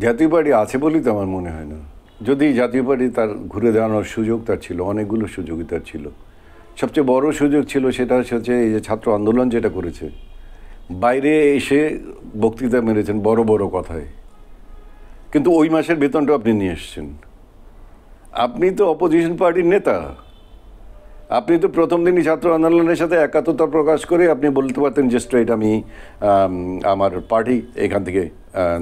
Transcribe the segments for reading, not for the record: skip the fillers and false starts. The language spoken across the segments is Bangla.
জাতীয় পার্টি আছে বলেই তো আমার মনে হয় না। যদি জাতীয় পার্টি তার ঘুরে দাঁড়ানোর সুযোগ তার ছিল, অনেকগুলো সুযোগই তার ছিল। সবচেয়ে বড় সুযোগ ছিল সেটা হচ্ছে এই যে ছাত্র আন্দোলন যেটা করেছে, বাইরে এসে বক্তৃতা মেরেছেন বড় বড় কথায়, কিন্তু ওই মাসের বেতনটা আপনি নিয়ে এসছেন। আপনি তো অপোজিশন পার্টির নেতা, আপনি তো প্রথম দিনই ছাত্র আন্দোলনের সাথে একাত্মতা প্রকাশ করে আপনি বলতে পারতেন যে স্ট্রেট আমি আমার পার্টি এখান থেকে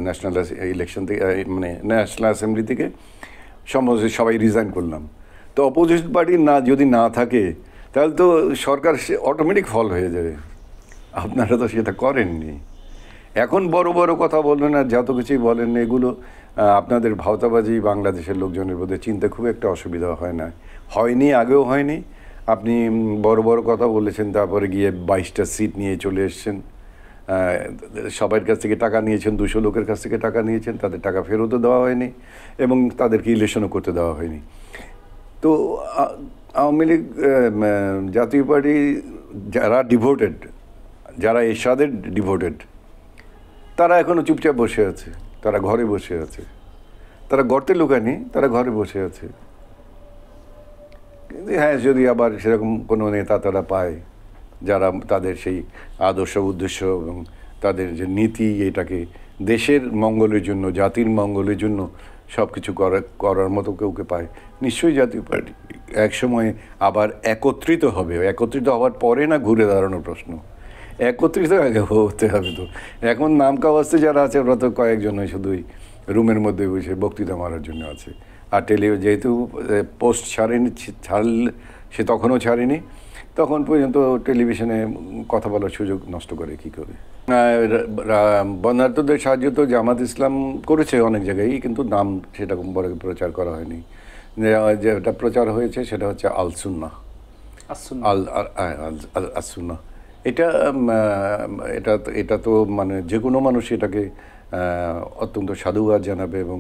ন্যাশনাল ইলেকশন থেকে মানে ন্যাশনাল অ্যাসেম্বলি থেকে সবাই রিজাইন করলাম। তো অপোজিশন পার্টি না যদি না থাকে তাহলে তো সরকার অটোমেটিক ফল হয়ে যাবে। আপনারা তো সেটা করেননি। এখন বড় বড় কথা বলবেন আর যত কিছুই বলেন, এগুলো আপনাদের ভাওতাবাজি বাংলাদেশের লোকজনের মধ্যে চিন্তা খুব একটা অসুবিধা হয় না, হয়নি, আগেও হয়নি। আপনি বড় বড় কথা বলেছেন, তারপরে গিয়ে 22টা সিট নিয়ে চলে এসছেন, সবার কাছ থেকে টাকা নিয়েছেন, 200 লোকের কাছ থেকে টাকা নিয়েছেন, তাদের টাকা ফেরতও দেওয়া হয়নি এবং তাদেরকে ইলেকশনও করতে দেওয়া হয়নি। তো আওয়ামী লীগ, জাতীয় পার্টি যারা ডিভোটেড, যারা এরশাদের ডিভোটেড, তারা এখনও চুপচাপ বসে আছে, তারা ঘরে বসে আছে, তারা গর্তে লুকায়নি, তারা ঘরে বসে আছে। কিন্তু হ্যাঁ, যদি আবার সেরকম কোনো নেতা তারা পায় যারা তাদের সেই আদর্শ উদ্দেশ্য এবং তাদের যে নীতি, এটাকে দেশের মঙ্গলের জন্য, জাতির মঙ্গলের জন্য সব কিছু করার মতো কাউকে পায়, নিশ্চয়ই জাতীয় পার্টি একসময় আবার একত্রিত হবে। একত্রিত হওয়ার পরে না ঘুরে দাঁড়ানোর প্রশ্ন, একত্রিত আগে হতে হবে। তো এখন নাম কাওয়াজতে যারা আছে ওরা তো কয়েকজন শুধুই রুমের মধ্যে বসে বক্তৃতা মারার জন্য আছে। আর যেহেতু পোস্ট ছাড়েনি, সে তখনও ছাড়েনি, তখন পর্যন্ত টেলিভিশনে কথা বলার সুযোগ নষ্ট করে কী করে। বন্যার্থদের সাহায্য তো জামাত ইসলাম করেছে অনেক জায়গায়, কিন্তু নাম সেরকম বড় প্রচার করা হয়নি। যেটা প্রচার হয়েছে সেটা হচ্ছে আল-সুন্নাহ, আল-সুন্নাহ। এটা এটা এটা তো মানে যে কোনো মানুষ এটাকে অত্যন্ত সাধুবাদ জানাবে এবং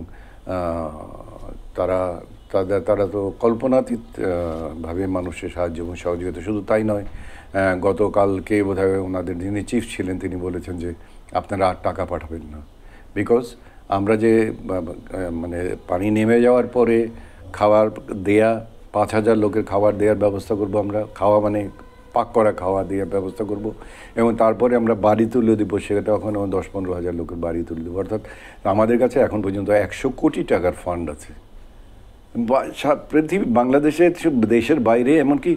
তারা তো কল্পনাতীত ভাবে মানুষের সাহায্য এবং সহযোগিতা। শুধু তাই নয়, গতকালকে বোধহয় ওনাদের যিনি চিফ ছিলেন তিনি বলেছেন যে আপনারা আর টাকা পাঠাবেন না, বিকজ আমরা যে মানে পানি নেমে যাওয়ার পরে খাবার দেয়া 5,000 লোকের খাবার দেওয়ার ব্যবস্থা করব আমরা, খাওয়া মানে পাক করা খাওয়া দেওয়ার ব্যবস্থা করব, এবং তারপরে আমরা বাড়ি তুলে দেবো, সেটা ওখানে 10-15 হাজার লোকের বাড়ি তুলে দেবো। অর্থাৎ আমাদের কাছে এখন পর্যন্ত 100 কোটি টাকার ফান্ড আছে। পৃথিবী, বাংলাদেশের দেশের বাইরে এমনকি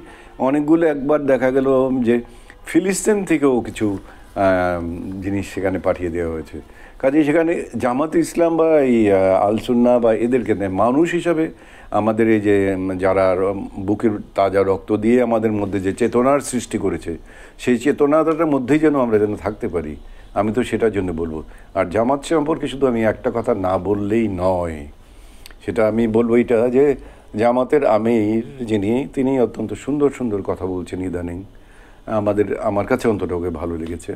অনেকগুলো, একবার দেখা গেল যে ফিলিস্তিন থেকেও কিছু জিনিস সেখানে পাঠিয়ে দেওয়া হয়েছে। কাজে সেখানে জামাত ইসলাম বা এই আল-সুন্নাহ বা এদেরকে মানুষ হিসাবে আমাদের এই যে যারা বুকের তাজা রক্ত দিয়ে আমাদের মধ্যে যে চেতনার সৃষ্টি করেছে, সেই চেতনাটার মধ্যেই যেন আমরা যেন থাকতে পারি, আমি তো সেটার জন্য বলবো। আর জামাত সম্পর্কে শুধু আমি একটা কথা না বললেই নয়, সেটা আমি বলবো এটা যে জামাতের আমির যিনি, তিনি অত্যন্ত সুন্দর সুন্দর কথা বলছেন ইদানিং, আমার কাছে অন্তত ওকে ভালো লেগেছে।